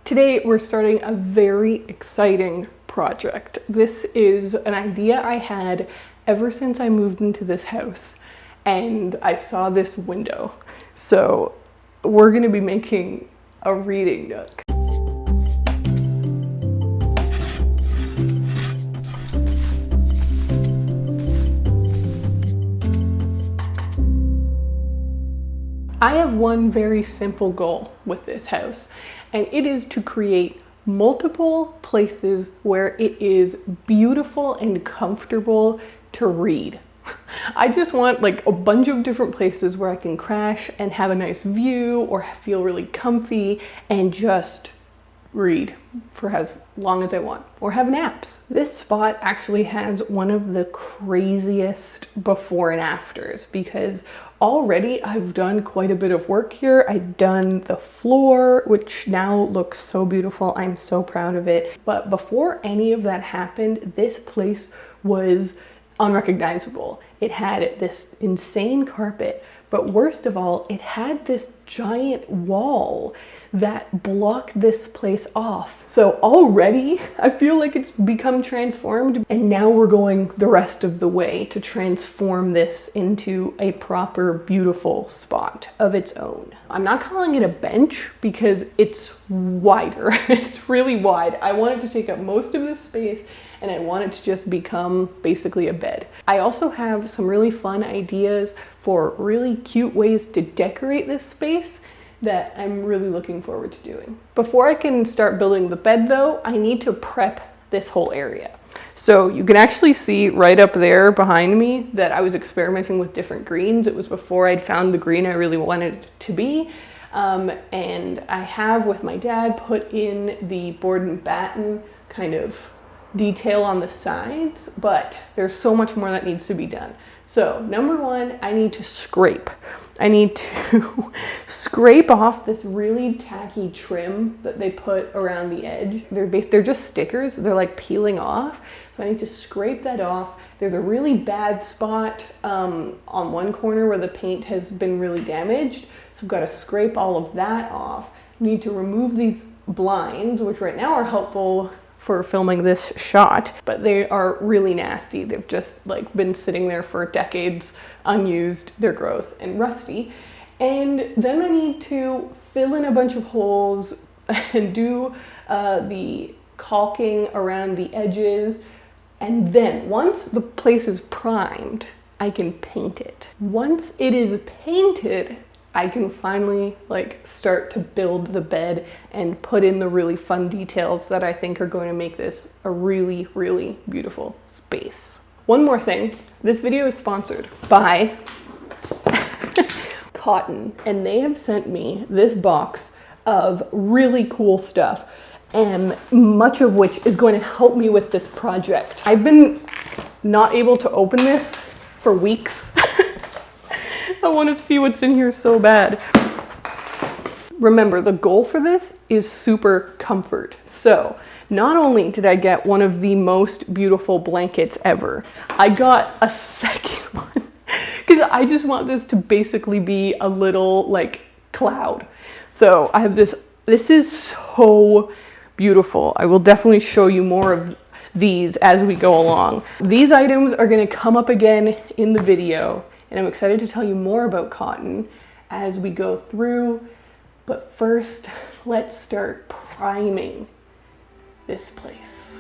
Today we're starting a very exciting project. This is an idea I had ever since I moved into this house and I saw this window. So we're going to be making a reading nook. I have one very simple goal with this house, and it is to create multiple places where it is beautiful and comfortable to read. I just want like a bunch of different places where I can crash and have a nice view or feel really comfy and just read for as long as I want or have naps. This spot actually has one of the craziest before and afters because already I've done quite a bit of work here. I've done the floor, which now looks so beautiful. I'm so proud of it. But before any of that happened, this place was unrecognizable. It had this insane carpet, but worst of all, it had this giant wall that blocked this place off. So already I feel like it's become transformed, and now we're going the rest of the way to transform this into a proper beautiful spot of its own. I'm not calling it a bench because it's wider. It's really wide. I wanted to take up most of this space and I want it to just become basically a bed. I also have some really fun ideas for really cute ways to decorate this space that I'm really looking forward to doing. Before I can start building the bed though, I need to prep this whole area. So you can actually see right up there behind me that I was experimenting with different greens. It was before I'd found the green I really wanted it to be. And I have, with my dad, put in the board and batten kind of detail on the sides, but there's so much more that needs to be done. So number one, I need to scrape. I need to scrape off this really tacky trim that they put around the edge. They're just stickers. They're like peeling off. So I need to scrape that off. There's a really bad spot on one corner where the paint has been really damaged. So I've got to scrape all of that off. Need to remove these blinds, which right now are helpful for filming this shot, but they are really nasty. They've just like been sitting there for decades unused. They're gross and rusty. And then I need to fill in a bunch of holes and do the caulking around the edges. And then once the place is primed, I can paint it. Once it is painted, I can finally like start to build the bed and put in the really fun details that I think are going to make this a really, really beautiful space. One more thing, this video is sponsored by Cotton, and they have sent me this box of really cool stuff, and much of which is going to help me with this project. I've been not able to open this for weeks. I want to see what's in here so bad. Remember, the goal for this is super comfort. So not only did I get one of the most beautiful blankets ever, I got a second one because I just want this to basically be a little like cloud. So I have this. This is so beautiful. I will definitely show you more of these as we go along. These items are going to come up again in the video, and I'm excited to tell you more about Cotton as we go through. But first, let's start priming this place.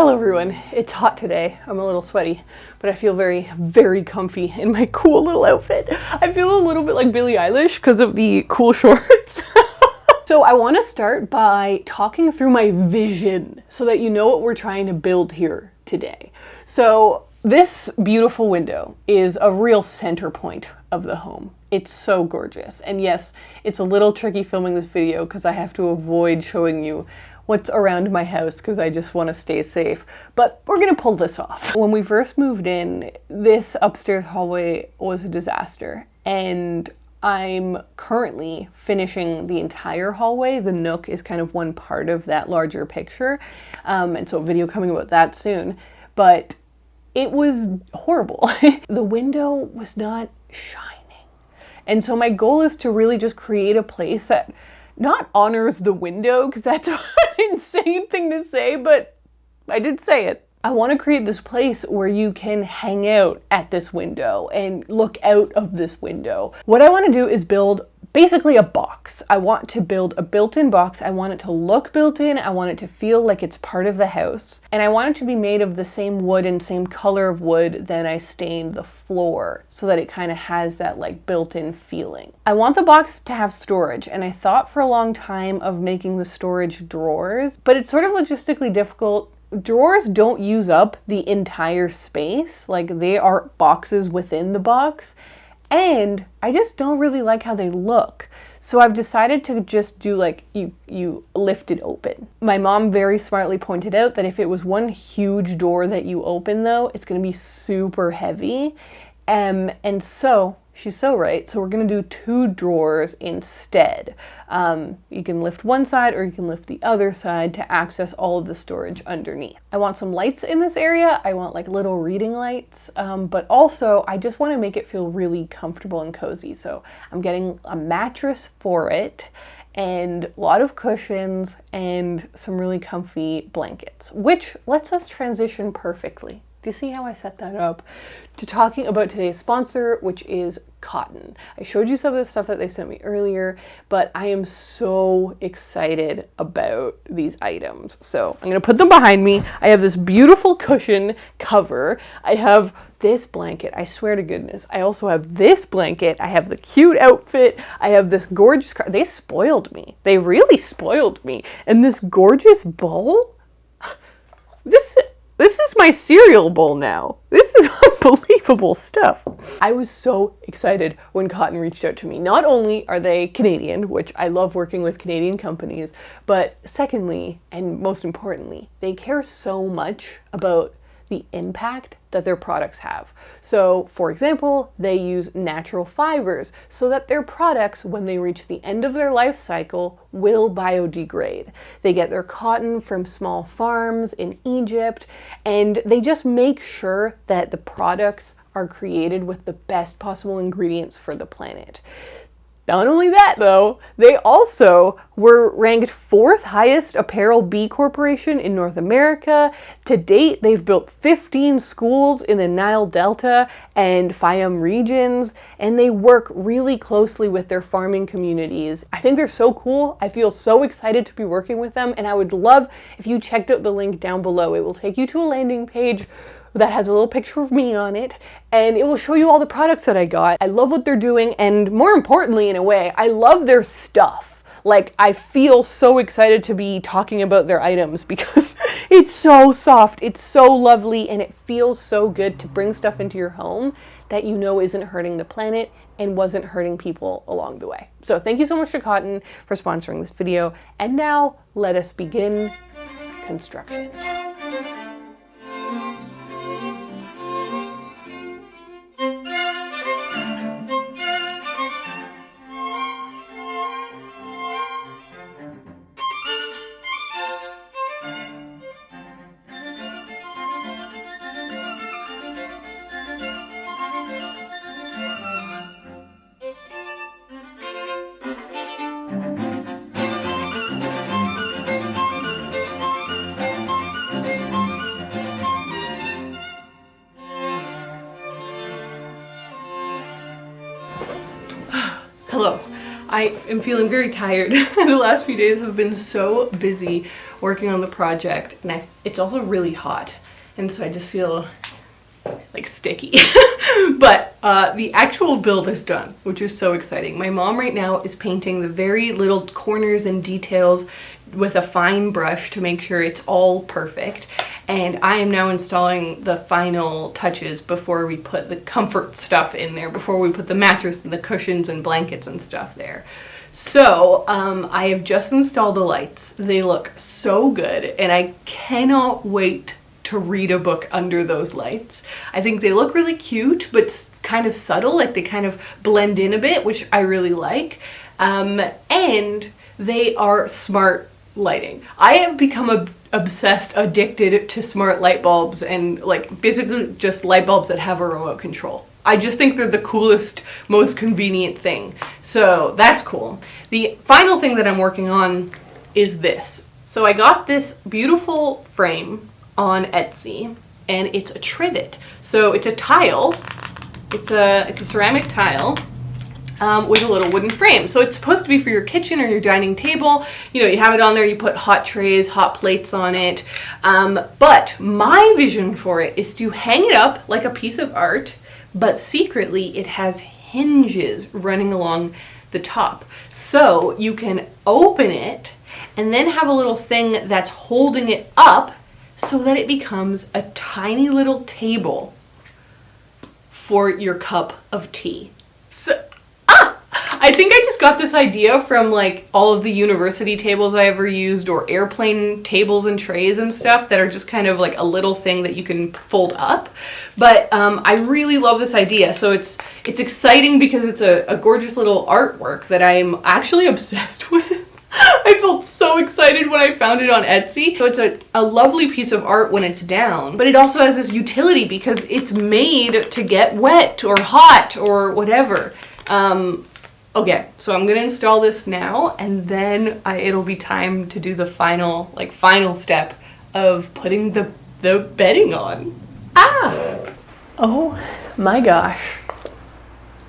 Hello everyone, it's hot today. I'm a little sweaty, but I feel very, very comfy in my cool little outfit. I feel a little bit like Billie Eilish because of the cool shorts. So I want to start by talking through my vision so that you know what we're trying to build here today. So this beautiful window is a real center point of the home. It's so gorgeous. And yes, it's a little tricky filming this video because I have to avoid showing you what's around my house because I just want to stay safe. But we're gonna pull this off. When we first moved in, this upstairs hallway was a disaster. And I'm currently finishing the entire hallway. The nook is kind of one part of that larger picture. And so a video coming about that soon. But it was horrible. The window was not shining. And so my goal is to really just create a place that not honors the window, because that's an insane thing to say, but I did say it. I want to create this place where you can hang out at this window and look out of this window. What I want to do is build basically a box. I want to build a built-in box. I want it to look built-in. I want it to feel like it's part of the house. And I want it to be made of the same wood and same color of wood that I stained the floor so that it kind of has that like built-in feeling. I want the box to have storage, and I thought for a long time of making the storage drawers, but it's sort of logistically difficult. Drawers don't use up the entire space. Like, they are boxes within the box. And I just don't really like how they look. So I've decided to just do like, you lift it open. My mom very smartly pointed out that if it was one huge door that you open though, it's gonna be super heavy. And so, she's so right. So we're gonna do 2 drawers instead. You can lift one side or you can lift the other side to access all of the storage underneath. I want some lights in this area. I want like little reading lights, but also I just want to make it feel really comfortable and cozy. So I'm getting a mattress for it and a lot of cushions and some really comfy blankets, which lets us transition perfectly. Do you see how I set that up? To talking about today's sponsor, which is Cotton. I showed you some of the stuff that they sent me earlier, but I am so excited about these items. So I'm gonna put them behind me. I have this beautiful cushion cover. I have this blanket, I swear to goodness. I also have this blanket. I have the cute outfit. I have this gorgeous car. They spoiled me. They really spoiled me. And this gorgeous bowl, this is my cereal bowl now. This is unbelievable stuff. I was so excited when Cotton reached out to me. Not only are they Canadian, which I love working with Canadian companies, but secondly, and most importantly, they care so much about the impact that their products have. So, for example, they use natural fibers so that their products, when they reach the end of their life cycle, will biodegrade. They get their cotton from small farms in Egypt, and they just make sure that the products are created with the best possible ingredients for the planet. Not only that though, they also were ranked 4th highest apparel B Corporation in North America. To date, they've built 15 schools in the Nile Delta and Fayum regions, and they work really closely with their farming communities. I think they're so cool. I feel so excited to be working with them, and I would love if you checked out the link down below. It will take you to a landing page that has a little picture of me on it, and it will show you all the products that I got. I love what they're doing, and more importantly, in a way, I love their stuff. Like, I feel so excited to be talking about their items because it's so soft, it's so lovely, and it feels so good to bring stuff into your home that you know isn't hurting the planet and wasn't hurting people along the way. So thank you so much to Cotton for sponsoring this video, and now let us begin construction. Hello. I am feeling very tired. The last few days have been so busy working on the project, and it's also really hot, and so I just feel like sticky. But the actual build is done, which is so exciting. My mom right now is painting the very little corners and details with a fine brush to make sure it's all perfect. And I am now installing the final touches before we put the comfort stuff in there, before we put the mattress and the cushions and blankets and stuff there. So I have just installed the lights. They look so good, and I cannot wait to read a book under those lights. I think they look really cute, but kind of subtle, like they kind of blend in a bit, which I really like. And they are smart lighting. I have become obsessed, addicted to smart light bulbs, and like basically just light bulbs that have a remote control. I just think they're the coolest, most convenient thing. So that's cool. The final thing that I'm working on is this. So I got this beautiful frame on Etsy, and it's a trivet. So it's a tile. It's a ceramic tile with a little wooden frame. So it's supposed to be for your kitchen or your dining table. You know, you have it on there, you put hot trays, hot plates on it. But my vision for it is to hang it up like a piece of art, but secretly it has hinges running along the top. So you can open it and then have a little thing that's holding it up so that it becomes a tiny little table for your cup of tea. So, I think I just got this idea from like all of the university tables I ever used, or airplane tables and trays and stuff that are just kind of like a little thing that you can fold up. But I really love this idea. So it's exciting because it's a gorgeous little artwork that I'm actually obsessed with. I felt so excited when I found it on Etsy. So it's a lovely piece of art when it's down, but it also has this utility because it's made to get wet or hot or whatever. Okay, so I'm gonna install this now, and then it'll be time to do the final step of putting the bedding on. Oh my gosh,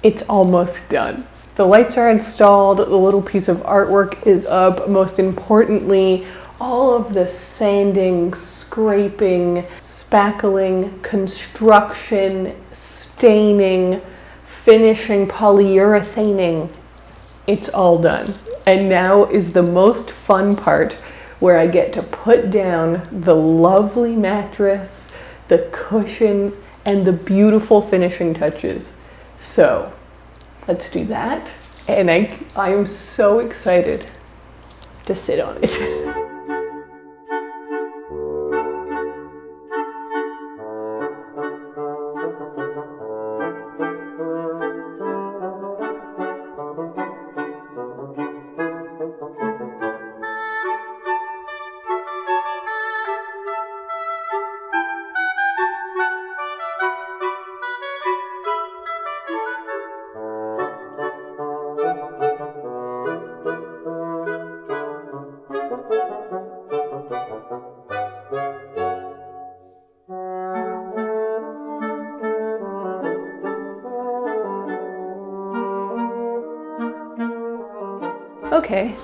it's almost done. The lights are installed, the little piece of artwork is up. Most importantly, all of the sanding, scraping, spackling, construction, staining, finishing, polyurethaning, it's all done. And now is the most fun part, where I get to put down the lovely mattress, the cushions, and the beautiful finishing touches. So let's do that. And I am so excited to sit on it. Okay,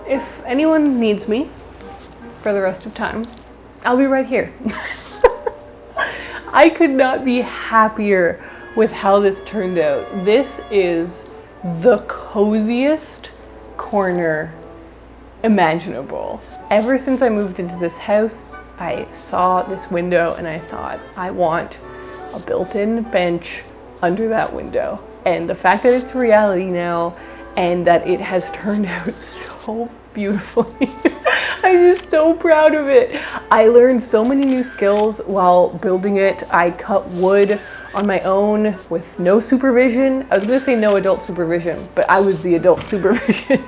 if anyone needs me for the rest of time, I'll be right here. I could not be happier with how this turned out. This is the coziest corner imaginable. Ever since I moved into this house, I saw this window and I thought, I want a built-in bench under that window. And the fact that it's reality now, and that it has turned out so beautifully. I'm just so proud of it. I learned so many new skills while building it. I cut wood on my own with no supervision. I was gonna say no adult supervision, but I was the adult supervision.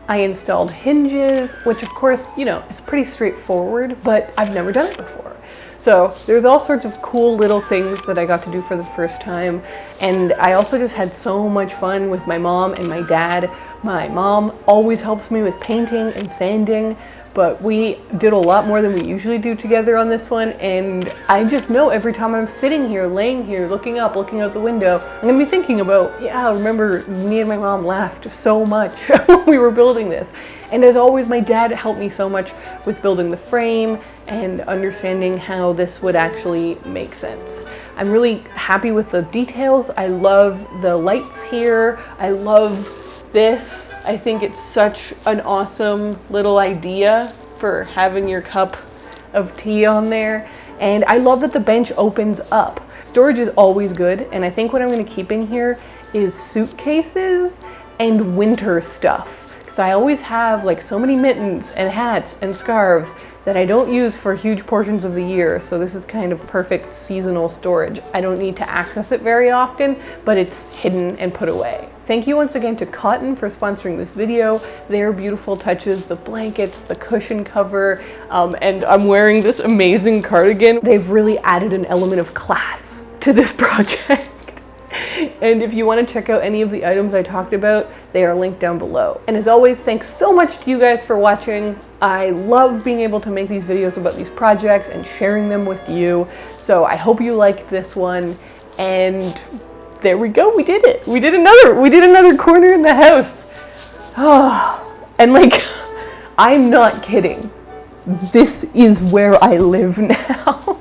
I installed hinges, which of course, you know, it's pretty straightforward, but I've never done it before. So there's all sorts of cool little things that I got to do for the first time. And I also just had so much fun with my mom and my dad. My mom always helps me with painting and sanding, but we did a lot more than we usually do together on this one, and I just know every time I'm sitting here, laying here, looking up, looking out the window, I'm gonna be thinking about, yeah, remember me and my mom laughed so much when we were building this. And as always, my dad helped me so much with building the frame and understanding how this would actually make sense. I'm really happy with the details. I love the lights here. I love this. I think it's such an awesome little idea for having your cup of tea on there. And I love that the bench opens up. Storage is always good, and I think what I'm going to keep in here is suitcases and winter stuff. Because I always have like so many mittens and hats and scarves that I don't use for huge portions of the year, so this is kind of perfect seasonal storage. I don't need to access it very often, but it's hidden and put away. Thank you once again to Cotton for sponsoring this video. Their beautiful touches, the blankets, the cushion cover, and I'm wearing this amazing cardigan. They've really added an element of class to this project. And if you want to check out any of the items I talked about, they are linked down below. And as always, thanks so much to you guys for watching. I love being able to make these videos about these projects and sharing them with you. So I hope you liked this one. And there we go, we did it. We did another corner in the house. Oh, and like, I'm not kidding. This is where I live now.